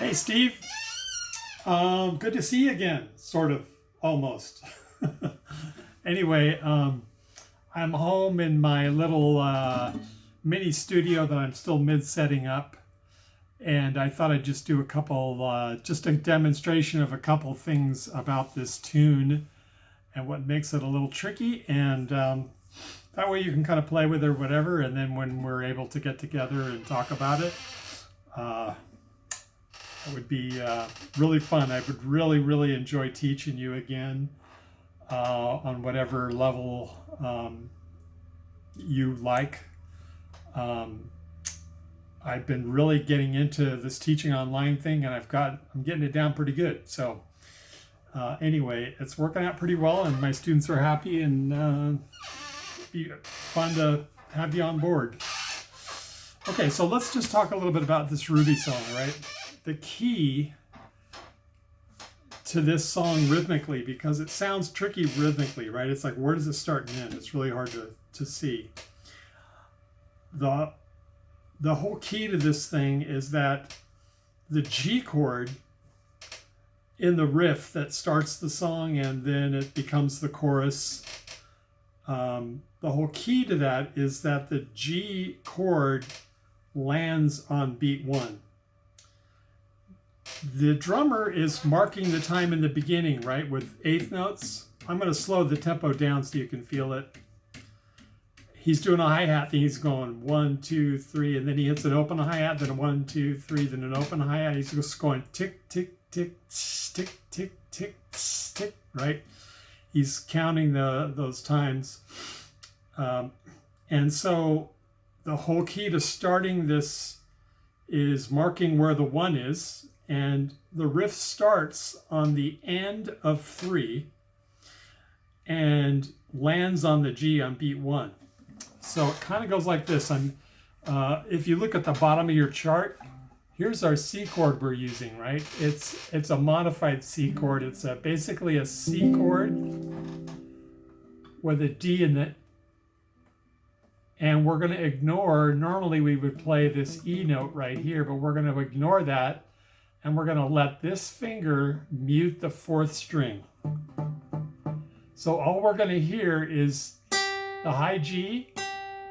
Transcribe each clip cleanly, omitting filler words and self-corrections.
Hey, Steve. Good to see you again, sort of, almost. Anyway, I'm home in my little mini studio that I'm still mid setting up, and I thought I'd just do a couple, just a demonstration of a couple things about this tune and what makes it a little tricky, and that way you can kind of play with it or whatever, and then when we're able to get together and talk about it, it would be really fun. I would really, really enjoy teaching you again on whatever level you like. I've been really getting into this teaching online thing, and I'm getting it down pretty good. So anyway, it's working out pretty well, and my students are happy, and it'd be fun to have you on board. Okay, so let's just talk a little bit about this Ruby song, right? The key to this song rhythmically, because it sounds tricky rhythmically, right? It's like, where does it start and end? It's really hard to see. The whole key to this thing is that the G chord in the riff that starts the song and then it becomes the chorus, the whole key to that is that the G chord lands on beat 1. The drummer is marking the time in the beginning, right, with eighth notes. I'm going to slow the tempo down so you can feel it. He's doing a hi-hat thing. He's going 1, 2, 3, and then he hits an open hi-hat, then a 1, 2, 3, then an open hi-hat. He's just going tick, tick, tick, tick, tick, tick, tick, right? He's counting those times. And so the whole key to starting this is marking where the 1 is. And the riff starts on the end of 3 and lands on the G on beat 1. So it kind of goes like this. If you look at the bottom of your chart, here's our C chord we're using, right? It's a modified C chord. It's basically a C chord with a D in it. And we're going to ignore, normally we would play this E note right here, but we're going to ignore that. And we're going to let this finger mute the 4th string. So all we're going to hear is the high G,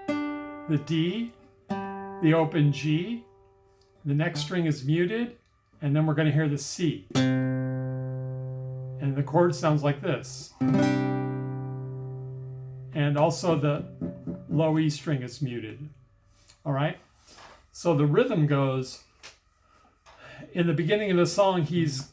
the D, the open G, the next string is muted, and then we're going to hear the C. And the chord sounds like this. And also the low E string is muted. All right? So the rhythm goes, in the beginning of the song, he's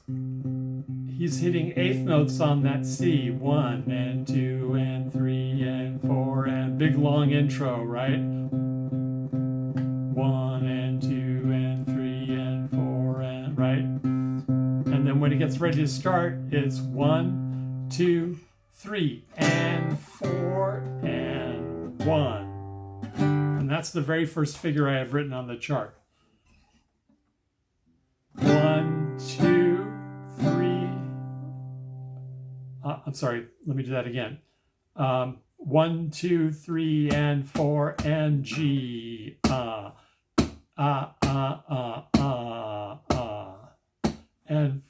hitting eighth notes on that C. 1 and 2 and 3 and 4 and big long intro, right? 1 and 2 and 3 and 4 and right? And then when he gets ready to start, it's 1, 2, 3 and 4 and 1. And that's the very first figure I have written on the chart. 1, 2, 3. I'm sorry, let me do that again. 1, 2, 3, and 4, and G. And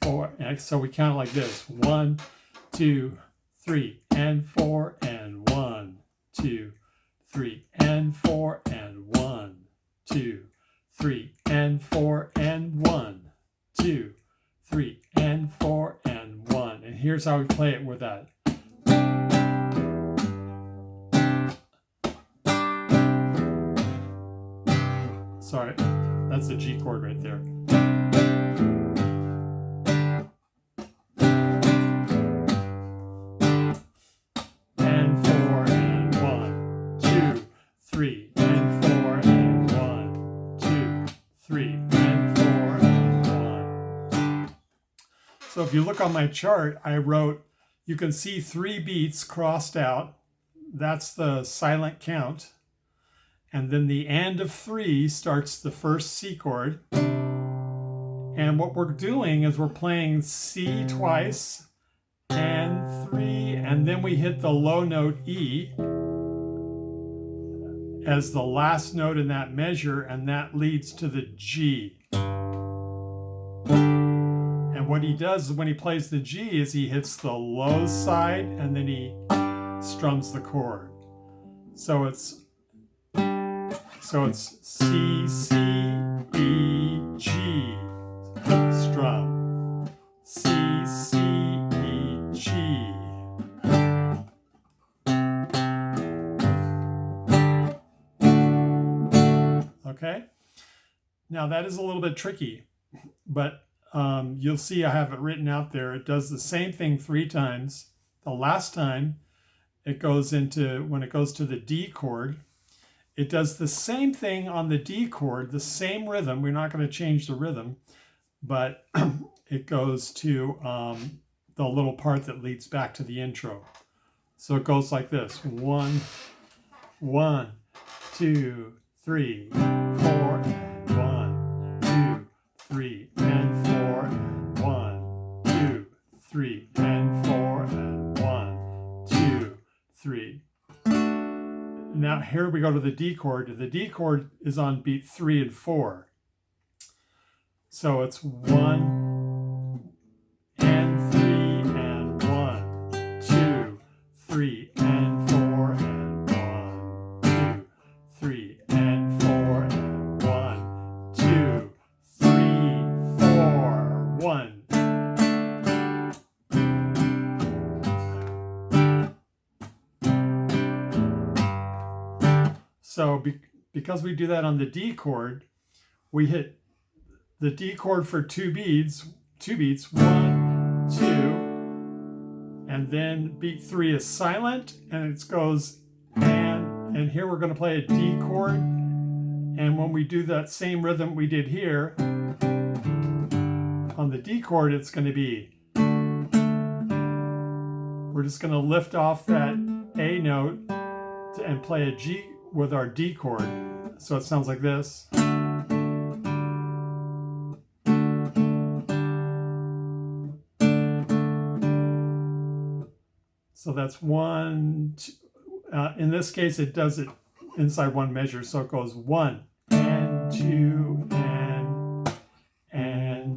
4. And so we count like this. 1, 2, 3, and 4, and 1, 2, 3, and 4, and 1, 2, 3, and 4, and 1. 2, 3, and 4, and 1. And here's how we play it with that. Sorry, that's the G chord right there. And 4, and 1, 2, 3, and 4, and 1, 2, 3. So if you look on my chart, I wrote, you can see 3 beats crossed out. That's the silent count. And then the end of 3 starts the first C chord. And what we're doing is we're playing C twice and 3, and then we hit the low note E as the last note in that measure, and that leads to the G. what he does when he plays the G is he hits the low side and then he strums the chord. So it's C, C, E, G, strum. C, C, E, G. Okay? Now that is a little bit tricky, but you'll see I have it written out there. It does the same thing 3 times. The last time it goes into, when it goes to the D chord, it does the same thing on the D chord, the same rhythm. We're not going to change the rhythm, but it goes to the little part that leads back to the intro. So it goes like this: 1, 1, 2, 3, 4, and 1, 2, 3, and 4, and 1, 2, 3, and 4, and 1, 2, 3. Now here we go to the D chord. The D chord is on beat 3 and 4. So it's 1 and 3 and 1, 2, 3 and 4 and 1, 2, 3 and 4 and 1, 2, 3, 4, 1. So because we do that on the D chord, we hit the D chord for 2 beats, 1, 2, and then beat 3 is silent, and it goes and here we're going to play a D chord, and when we do that same rhythm we did here, on the D chord it's going to be, we're just going to lift off that A note and play a G with our D chord. So it sounds like this. So that's 1, 2, in this case it does it inside 1 measure, so it goes 1 and 2 and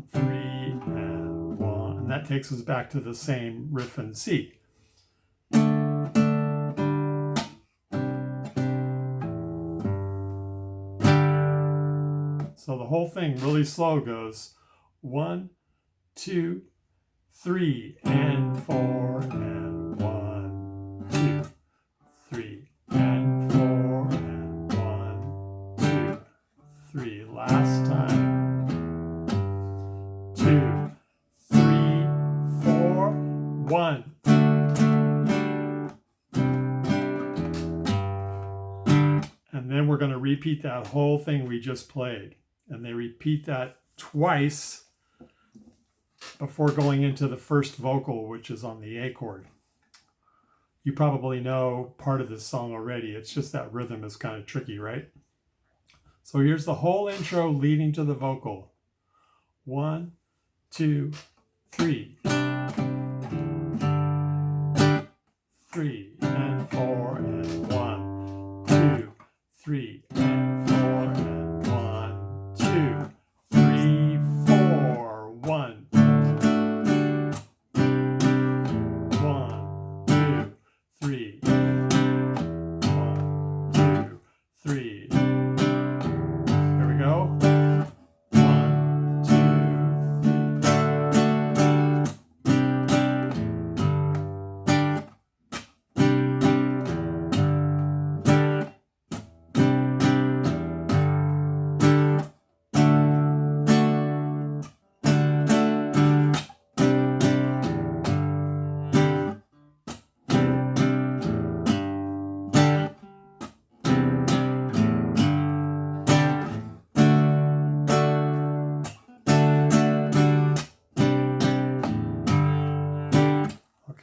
3 and 1, and that takes us back to the same riff in C. So the whole thing really slow goes 1, 2, 3 and 4 and 1, 2, 3 and 4 and 1, 2, 3. Last time. 2, 3, 4, 1. And then we're going to repeat that whole thing we just played. And they repeat that twice before going into the first vocal, which is on the A chord. You probably know part of this song already. It's just that rhythm is kind of tricky, right? So here's the whole intro leading to the vocal. 1, 2, 3. 3 and 4 and 1, 2, 3 and 4 and 1, 2, 3, 4, 1. 1, 2, 3. 1, 2, 3. Here we go. 1, 2,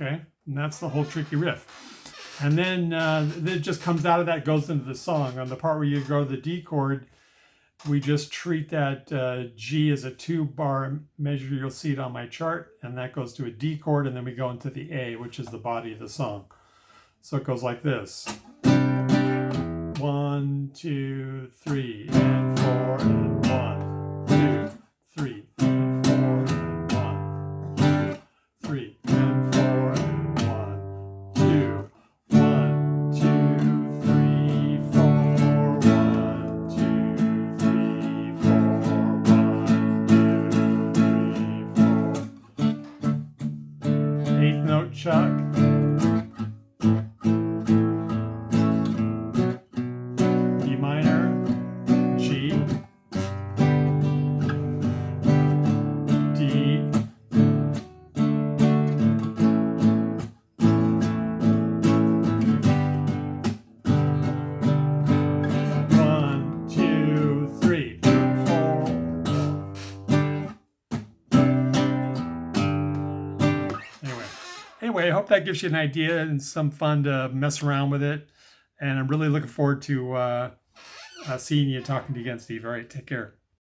Okay, and that's the whole tricky riff. And then it just comes out of that, goes into the song. On the part where you go to the D chord, we just treat that G as a 2-bar measure. You'll see it on my chart, and that goes to a D chord, and then we go into the A, which is the body of the song. So it goes like this. 1, 2, 3, and 4, and 1, 2, 3, and 4, and 1, Chuck. D minor, G, D, one, two, three, four. Anyway, I hope that gives you an idea and some fun to mess around with it. And I'm really looking forward to seeing you, talking to you again, Steve. All right, take care.